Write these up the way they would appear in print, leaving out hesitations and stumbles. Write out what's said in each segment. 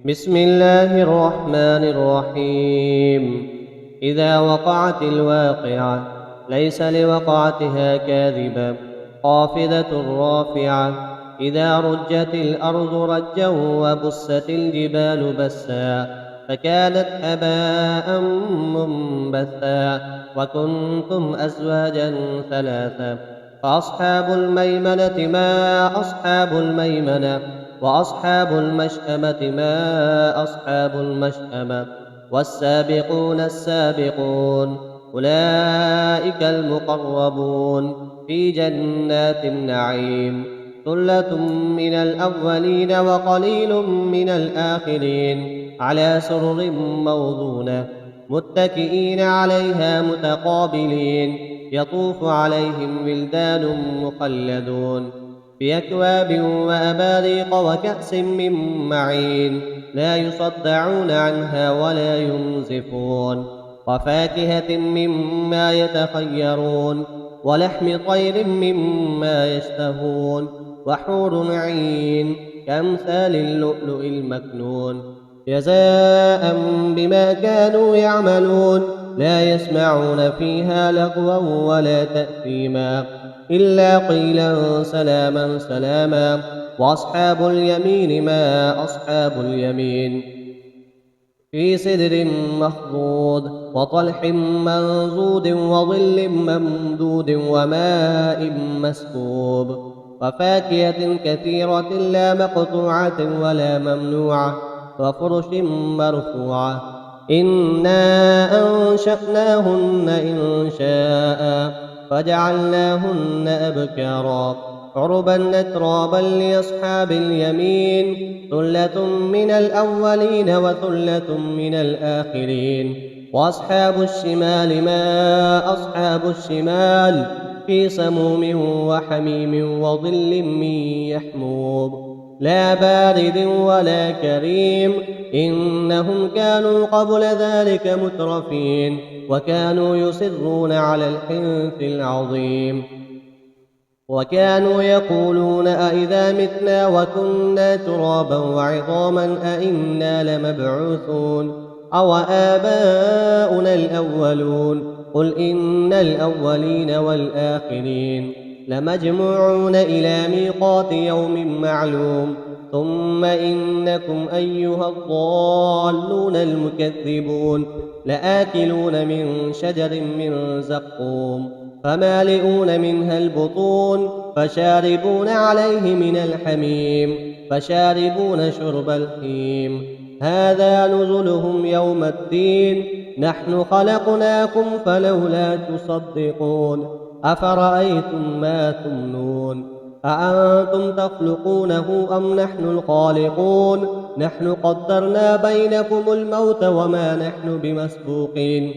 بسم الله الرحمن الرحيم. إذا وقعت الواقعة ليس لوقعتها كاذبة خافضة رافعة. إذا رجت الأرض رجا وبست الجبال بسا فكانت هباء منبثا وكنتم أزواجا ثلاثا. فأصحاب الميمنة ما أصحاب الميمنة وأصحاب المشأمة ما أصحاب المشأمة. والسابقون السابقون أولئك المقربون في جنات النعيم. ثلة من الأولين وقليل من الآخرين على سرر موضونة متكئين عليها متقابلين. يطوف عليهم ولدان مخلدون بأكواب وأباريق وكأس من معين لا يصدعون عنها ولا ينزفون. وفاكهة مما يتخيرون ولحم طير مما يشتهون. وحور عين كأمثال اللؤلؤ المكنون جزاء بما كانوا يعملون. لا يسمعون فيها لغوا ولا تأثيما إلا قيلا سلاما سلاما. وأصحاب اليمين ما أصحاب اليمين في سدر مخضود وطلح منضود وظل ممدود وماء مسكوب. وفاكهة كثيرة لا مقطوعة ولا ممنوعة وفرش مرفوعة. إنا أنشأناهن إنشاء فجعلناهن أبكارا عربا أترابا لأصحاب اليمين. ثلة من الأولين وثلة من الآخرين. وأصحاب الشمال ما أصحاب الشمال في سموم وحميم وظل من يحموم لا بارد ولا كريم. إنهم كانوا قبل ذلك مترفين وكانوا يصرون على الحنث العظيم. وكانوا يقولون أئذا متنا وكنا ترابا وعظاما أئنا لمبعوثون أو آباؤنا الأولون. قل إن الأولين والآخرين لمجموعون إلى ميقات يوم معلوم. ثم إنكم أيها الضالون المكذبون لآكلون من شجر من زقوم فمالئون منها البطون فشاربون عليه من الحميم فشاربون شرب الهيم. هذا نزلهم يوم الدين. نحن خلقناكم فلولا تصدقون. أفرأيتم ما تمنون أأنتم تخلقونه أم نحن الخالقون. نحن قدرنا بينكم الموت وما نحن بمسبوقين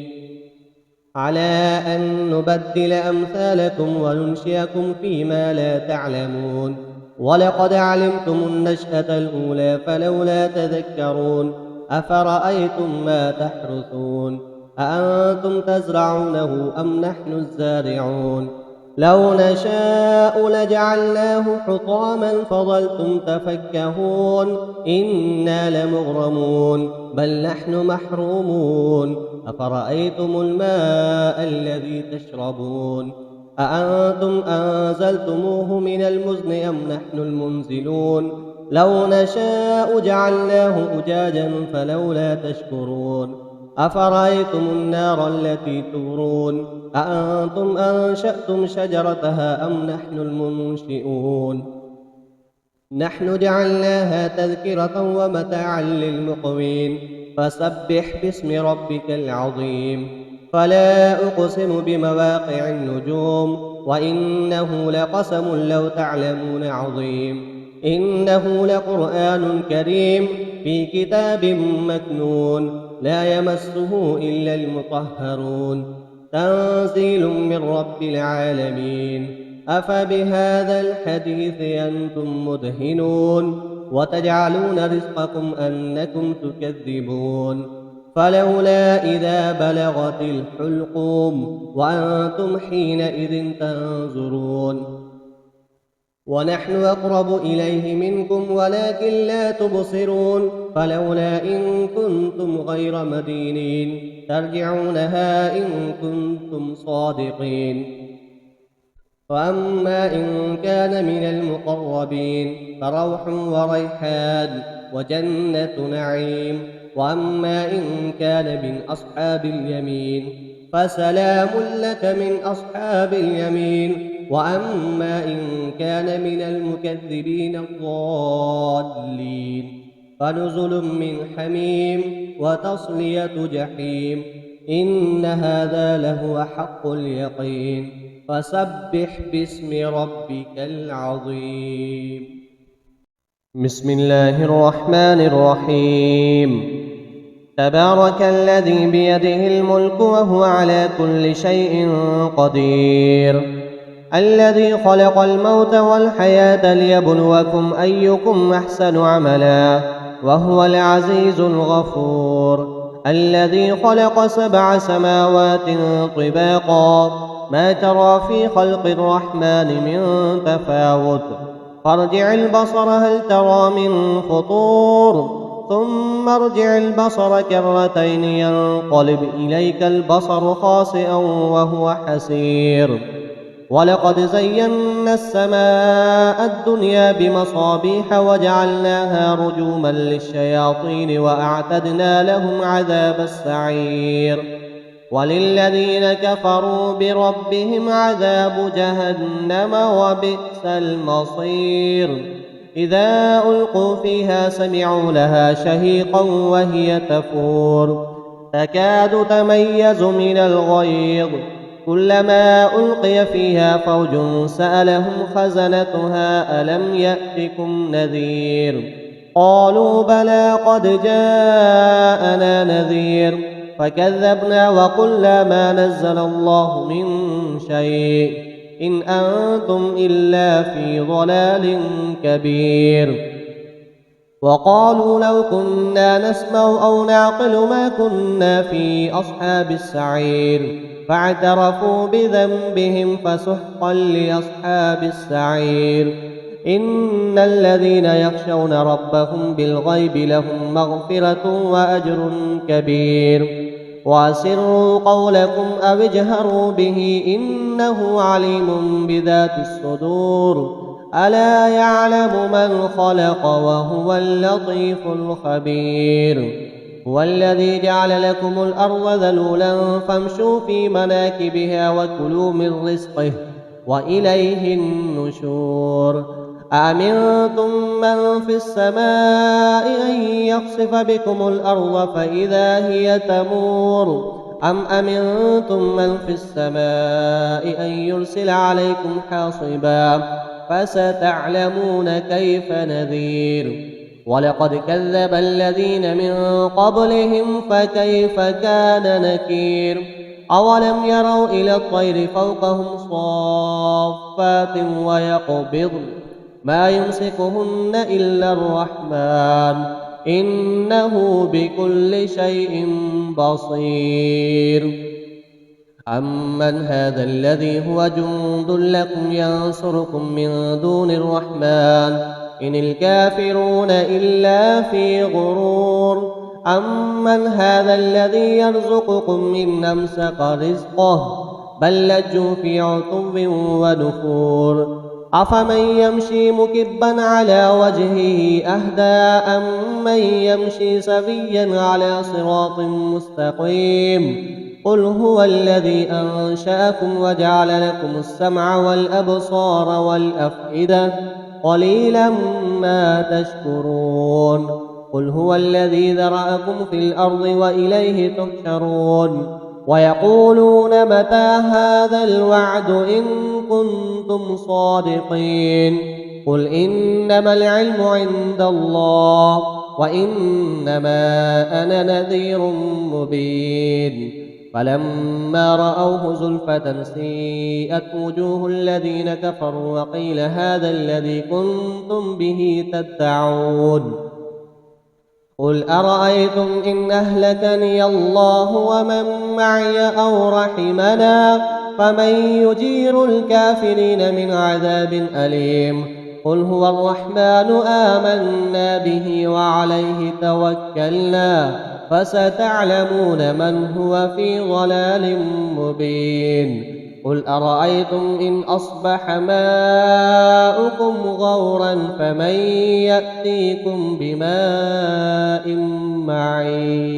على أن نبدل أمثالكم وننشئكم فيما لا تعلمون. ولقد علمتم النشأة الأولى فلولا تذكرون. أفرأيتم ما تحرثون أأنتم تزرعونه أم نحن الزارعون. لو نشاء لجعلناه حطاما فظلتم تفكهون. إنا لمغرمون بل نحن محرومون. أفرأيتم الماء الذي تشربون أأنتم أنزلتموه من المزن أم نحن المنزلون. لو نشاء جعلناه أجاجا فلولا تشكرون. أفرأيتم النار التي تورون أأنتم أنشأتم شجرتها أم نحن المنشئون. نحن جعلناها تذكرة ومتاعا للمقوين. فسبح باسم ربك العظيم. فلا أقسم بمواقع النجوم وإنه لقسم لو تعلمون عظيم. إنه لقرآن كريم في كتاب مكنون لا يمسه إلا المطهرون. تنزيل من رب العالمين. أفبهذا الحديث أنتم مدهنون وتجعلون رزقكم أنكم تكذبون. فلولا إذا بلغت الحلقوم وأنتم حينئذ تنظرون. ونحن أقرب إليه منكم ولكن لا تبصرون فلولا إن كنتم غير مدينين ترجعونها إن كنتم صادقين. وأما إن كان من المقربين فروح وريحان وجنة نعيم. وأما إن كان من أصحاب اليمين فسلام لك من أصحاب اليمين. وأما إن كان من المكذبين الضالين فنزل من حميم وتصلية جحيم. إن هذا لهو حق اليقين. فسبح باسم ربك العظيم. بسم الله الرحمن الرحيم. تبارك الذي بيده الملك وهو على كل شيء قدير. الذي خلق الموت والحياة ليبلوكم أيكم أحسن عملا وهو العزيز الغفور. الذي خلق 7 سماوات طباقا ما ترى في خلق الرحمن من تفاوت فارجع البصر هل ترى من فطور ثم ارجع البصر كرتين ينقلب إليك البصر خاسئا وهو حسير. ولقد زينا السماء الدنيا بمصابيح وجعلناها رجوما للشياطين وأعتدنا لهم عذاب السعير. وللذين كفروا بربهم عذاب جهنم وبئس المصير. إذا ألقوا فيها سمعوا لها شهيقا وهي تفور تكاد تميز من الغيظ كلما ألقي فيها فوج سألهم خزنتها ألم يأتكم نذير قالوا بلى قد جاءنا نذير فكذبنا وقلنا ما نزل الله من شيء إن أنتم إلا في ضلال كبير. وقالوا لو كنا نسمع أو نعقل ما كنا في أصحاب السعير فاعترفوا بذنبهم فسحقا لأصحاب السعير. إن الذين يخشون ربهم بالغيب لهم مغفرة وأجر كبير. وأسروا قولكم أو اجهروا به إنه عليم بذات الصدور. ألا يعلم من خلق وهو اللطيف الخبير. هو الذي جعل لكم الأرض ذلولا فامشوا في مناكبها وكلوا من رزقه وإليه النشور. أأمنتم من في السماء أن يخسف بكم الأرض فإذا هي تمور أم أمنتم من في السماء أن يرسل عليكم حاصبا فستعلمون كيف نذير. ولقد كذب الذين من قبلهم فكيف كان نكير. أولم يروا إلى الطير فوقهم صافات ويقبضن ما يمسكهن إلا الرحمن إنه بكل شيء بصير. أمن هذا الذي هو جند لكم ينصركم من دون الرحمن إن الكافرون إلا في غرور. أمن هذا الذي يرزقكم إن أمسك رزقه بل لجوا في عتب ونفور. أفمن يمشي مكبا على وجهه أهدى أمن يمشي سويا على صراط مستقيم. قل هو الذي أنشأكم وجعل لكم السمع والأبصار والأفئدة قليلا ما تشكرون. قل هو الذي ذرأكم في الأرض وإليه تحشرون. ويقولون متى هذا الوعد إن كنتم صادقين. قل إنما العلم عند الله وإنما أنا نذير مبين. فلما رأوه زلفة سيئت وجوه الذين كفروا وقيل هذا الذي كنتم به تدعون. قل أرأيتم إن أهلكني الله ومن معي أو رحمنا فمن يجير الكافرين من عذاب أليم. قل هو الرحمن آمنا به وعليه توكلنا فستعلمون من هو في ضلال مبين قل أرأيتم إن أصبح ماؤكم غورا فمن يأتيكم بماء معين